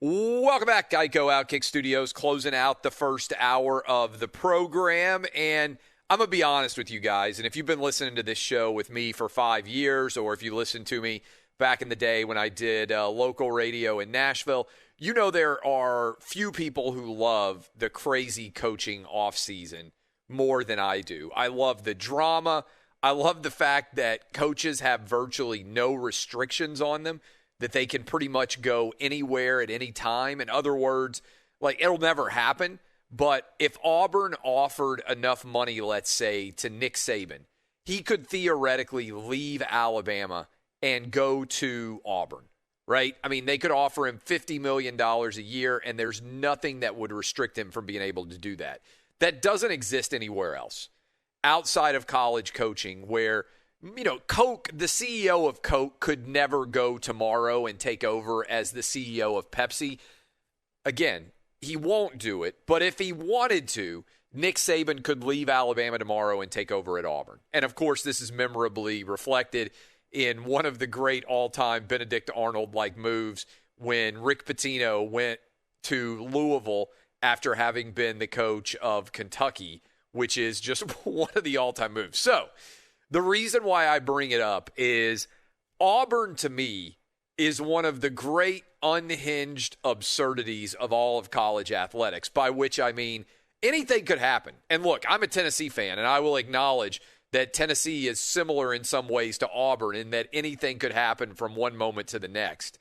Welcome back, Geico OutKick Studios, closing out the first hour of the program. And I'm going to be honest with you guys, and if you've been listening to this show with me for 5 years, or if you listened to me back in the day when I did local radio in Nashville, you know there are few people who love the crazy coaching offseason more than I do. I love the drama. I love the fact that coaches have virtually no restrictions on them, that they can pretty much go anywhere at any time. In other words, like, it'll never happen. But if Auburn offered enough money, let's say, to Nick Saban, he could theoretically leave Alabama and go to Auburn, right? I mean, they could offer him $50 million a year, and there's nothing that would restrict him from being able to do that. That doesn't exist anywhere else outside of college coaching, where, you know, Coke, the CEO of Coke, could never go tomorrow and take over as the CEO of Pepsi. Again, he won't do it, but if he wanted to, Nick Saban could leave Alabama tomorrow and take over at Auburn. And, of course, this is memorably reflected in one of the great all-time Benedict Arnold-like moves when Rick Pitino went to Louisville after having been the coach of Kentucky, which is just one of the all-time moves. So, the reason why I bring it up is Auburn, to me, is one of the great unhinged absurdities of all of college athletics, by which I mean anything could happen. And look, I'm a Tennessee fan, and I will acknowledge that Tennessee is similar in some ways to Auburn in that anything could happen from one moment to the next.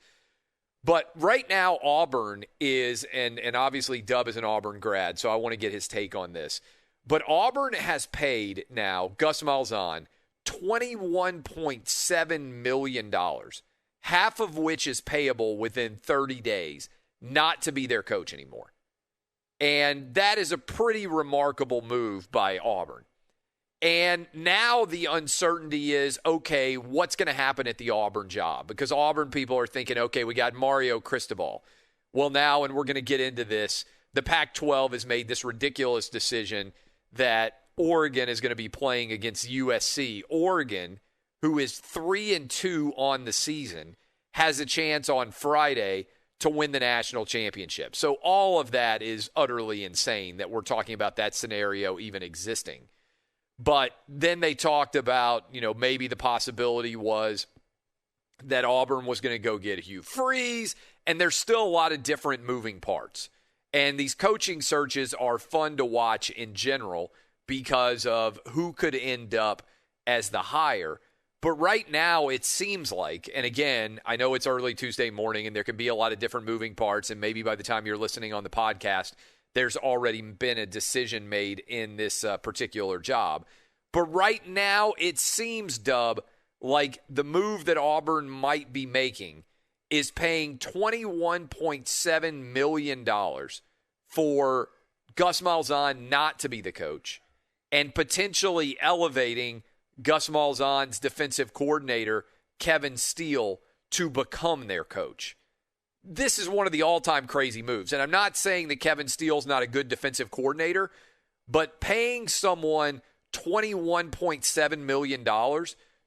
But right now, Auburn is, and obviously Dub is an Auburn grad, so I want to get his take on this. But Auburn has paid now Gus Malzahn $21.7 million, half of which is payable within 30 days, not to be their coach anymore. And that is a pretty remarkable move by Auburn. And now the uncertainty is, okay, what's going to happen at the Auburn job? Because Auburn people are thinking, okay, we got Mario Cristobal. Well, now, and we're going to get into this, the Pac-12 has made this ridiculous decision that Oregon is going to be playing against USC. Oregon, who is 3-2 on the season, has a chance on Friday to win the national championship. So all of that is utterly insane that we're talking about that scenario even existing. But then they talked about, you know, maybe the possibility was that Auburn was going to go get Hugh Freeze, and there's still a lot of different moving parts. And these coaching searches are fun to watch in general because of who could end up as the hire. But right now it seems like, and again, I know it's early Tuesday morning and there can be a lot of different moving parts, and maybe by the time you're listening on the podcast, there's already been a decision made in this particular job. But right now it seems, Dub, like the move that Auburn might be making is paying $21.7 million for Gus Malzahn not to be the coach and potentially elevating Gus Malzahn's defensive coordinator, Kevin Steele, to become their coach. This is one of the all-time crazy moves. And I'm not saying that Kevin Steele's not a good defensive coordinator, but paying someone $21.7 million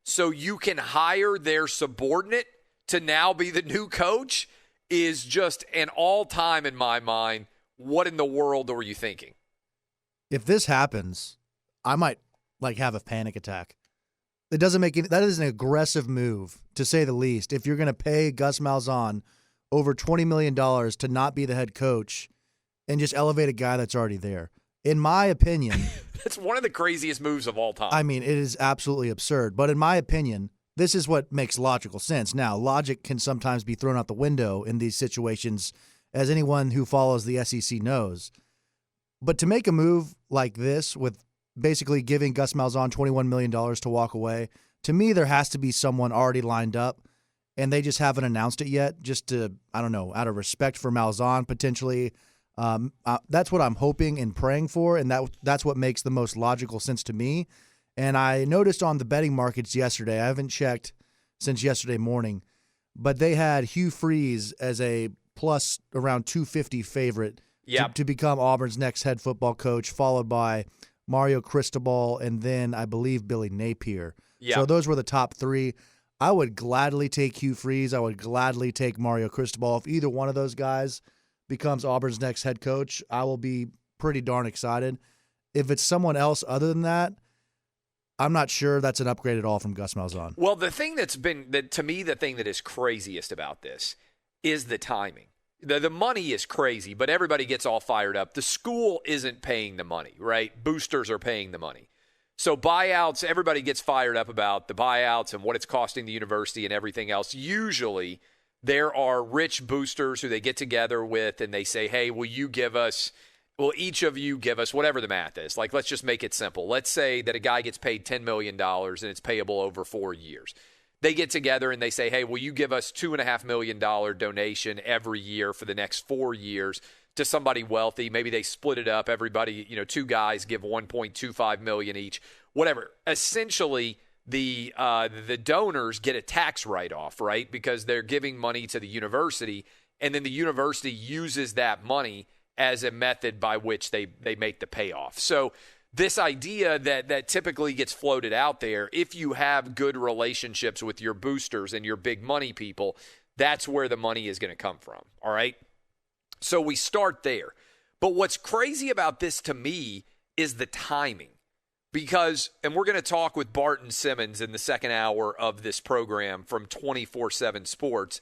so you can hire their subordinate to now be the new coach is just an all-time, in my mind, what in the world were you thinking? If this happens, I might have a panic attack. It doesn't make any, that is an aggressive move, to say the least. If you're going to pay Gus Malzahn over $20 million to not be the head coach and just elevate a guy that's already there. In my opinion, that's one of the craziest moves of all time. I mean, it is absolutely absurd. But in my opinion, this is what makes logical sense. Now, logic can sometimes be thrown out the window in these situations, as anyone who follows the SEC knows. But to make a move like this with basically giving Gus Malzahn $21 million to walk away, to me, there has to be someone already lined up, and they just haven't announced it yet, just to, I don't know, out of respect for Malzahn, potentially. That's what I'm hoping and praying for, and that's what makes the most logical sense to me. And I noticed on the betting markets yesterday, I haven't checked since yesterday morning, but they had Hugh Freeze as a plus around 250 favorite to become Auburn's next head football coach, followed by Mario Cristobal and then I believe Billy Napier. Yep. So those were the top three. I would gladly take Hugh Freeze. I would gladly take Mario Cristobal. If either one of those guys becomes Auburn's next head coach, I will be pretty darn excited. If it's someone else other than that, I'm not sure that's an upgrade at all from Gus Malzahn. Well, the thing to me, the thing that is craziest about this is the timing. The money is crazy, but everybody gets all fired up. The school isn't paying the money, right? Boosters are paying the money. So buyouts, everybody gets fired up about the buyouts and what it's costing the university and everything else. Usually there are rich boosters who they get together with and they say, hey, will each of you give us whatever the math is? Like, let's just make it simple. Let's say that a guy gets paid $10 million and it's payable over 4 years. They get together and they say, hey, will you give us $2.5 million donation every year for the next 4 years to somebody wealthy? Maybe they split it up. Everybody, 2 guys give $1.25 million each, whatever. Essentially, the donors get a tax write-off, right? Because they're giving money to the university, and then the university uses that money as a method by which they make the payoff. So this idea that typically gets floated out there, if you have good relationships with your boosters and your big money people, that's where the money is going to come from, all right? So we start there. But what's crazy about this to me is the timing. Because, and we're going to talk with Barton Simmons in the second hour of this program from 24/7 Sports.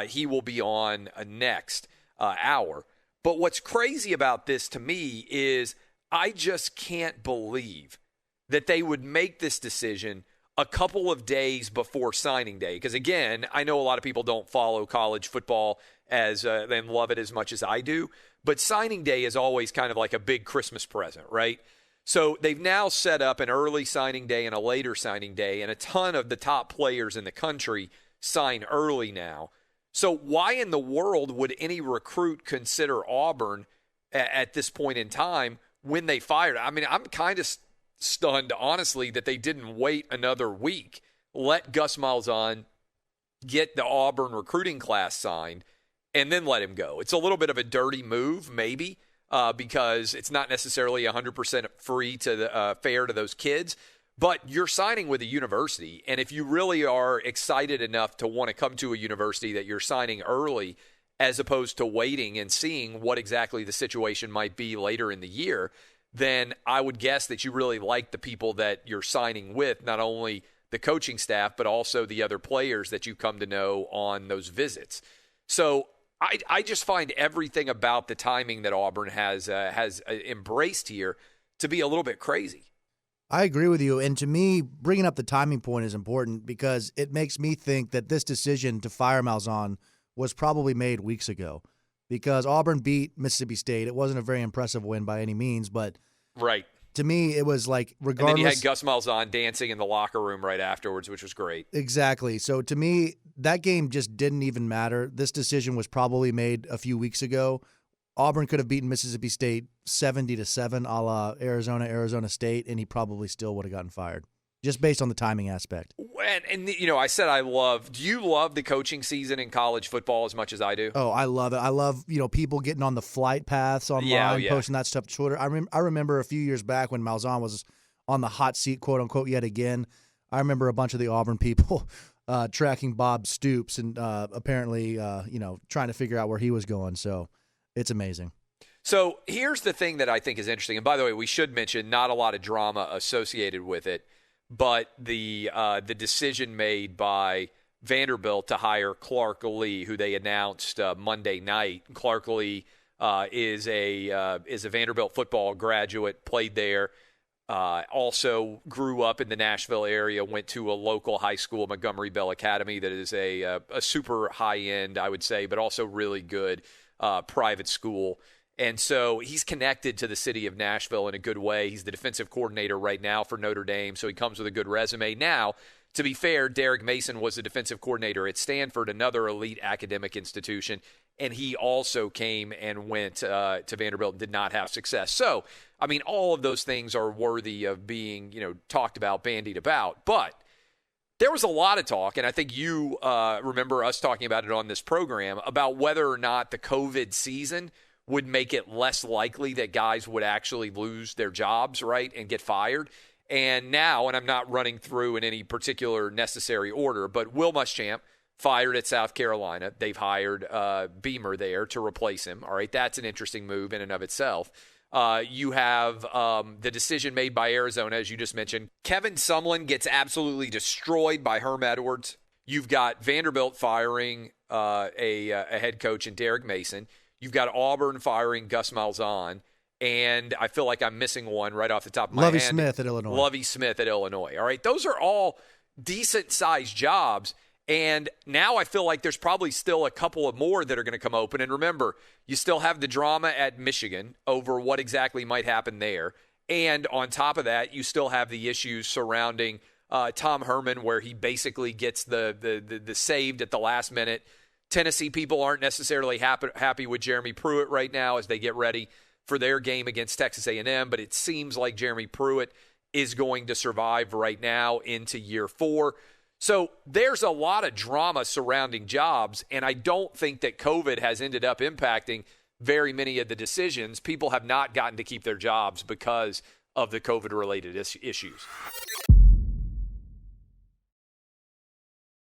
He will be on next hour. But what's crazy about this to me is I just can't believe that they would make this decision a couple of days before signing day. Because, again, I know a lot of people don't follow college football and love it as much as I do. But signing day is always kind of like a big Christmas present, right? So they've now set up an early signing day and a later signing day, and a ton of the top players in the country sign early now. So why in the world would any recruit consider Auburn at this point in time when they fired? I mean, I'm kind of stunned, honestly, that they didn't wait another week. Let Gus Malzahn get the Auburn recruiting class signed and then let him go. It's a little bit of a dirty move, maybe, because it's not necessarily 100% free to fair to those kids. But you're signing with a university, and if you really are excited enough to want to come to a university that you're signing early as opposed to waiting and seeing what exactly the situation might be later in the year, then I would guess that you really like the people that you're signing with, not only the coaching staff, but also the other players that you come to know on those visits. So I just find everything about the timing that Auburn has embraced here to be a little bit crazy. I agree with you. And to me, bringing up the timing point is important because it makes me think that this decision to fire Malzahn was probably made weeks ago because Auburn beat Mississippi State. It wasn't a very impressive win by any means, but right. To me, it was like regardless. And then you had Gus Malzahn dancing in the locker room right afterwards, which was great. Exactly. So to me, that game just didn't even matter. This decision was probably made a few weeks ago. Auburn could have beaten Mississippi State 70-7 a la Arizona State, and he probably still would have gotten fired, just based on the timing aspect. And I said do you love the coaching season in college football as much as I do? Oh, I love it. I love, people getting on the flight paths online, posting that stuff to Twitter. I remember a few years back when Malzahn was on the hot seat, quote unquote, yet again. I remember a bunch of the Auburn people tracking Bob Stoops and apparently, trying to figure out where he was going. So it's amazing. So here's the thing that I think is interesting. And by the way, we should mention not a lot of drama associated with it, but the decision made by Vanderbilt to hire Clark Lee, who they announced Monday night. Clark Lee is a Vanderbilt football graduate, played there, also grew up in the Nashville area, went to a local high school, Montgomery Bell Academy, that is a super high-end, I would say, but also really good private school. And so he's connected to the city of Nashville in a good way. He's the defensive coordinator right now for Notre Dame, so he comes with a good resume. Now, to be fair, Derek Mason was the defensive coordinator at Stanford, another elite academic institution, and he also came and went to Vanderbilt and did not have success. So, I mean, all of those things are worthy of being, talked about, bandied about. But there was a lot of talk, and I think you remember us talking about it on this program, about whether or not the COVID season would make it less likely that guys would actually lose their jobs, right, and get fired. And now, and I'm not running through in any particular necessary order, but Will Muschamp fired at South Carolina. They've hired Beamer there to replace him. All right, that's an interesting move in and of itself. You have the decision made by Arizona, as you just mentioned. Kevin Sumlin gets absolutely destroyed by Herm Edwards. You've got Vanderbilt firing a head coach in Derek Mason. You've got Auburn firing Gus Malzahn. And I feel like I'm missing one right off the top of my Lovie head. Smith at Illinois. Lovie Smith at Illinois. All right, those are all decent-sized jobs. And now I feel like there's probably still a couple of more that are going to come open. And remember, you still have the drama at Michigan over what exactly might happen there. And on top of that, you still have the issues surrounding Tom Herman, where he basically gets the saved at the last minute. Tennessee people aren't necessarily happy with Jeremy Pruitt right now as they get ready for their game against Texas A&M, but it seems like Jeremy Pruitt is going to survive right now into year 4. So there's a lot of drama surrounding jobs, and I don't think that COVID has ended up impacting very many of the decisions. People have not gotten to keep their jobs because of the COVID-related issues.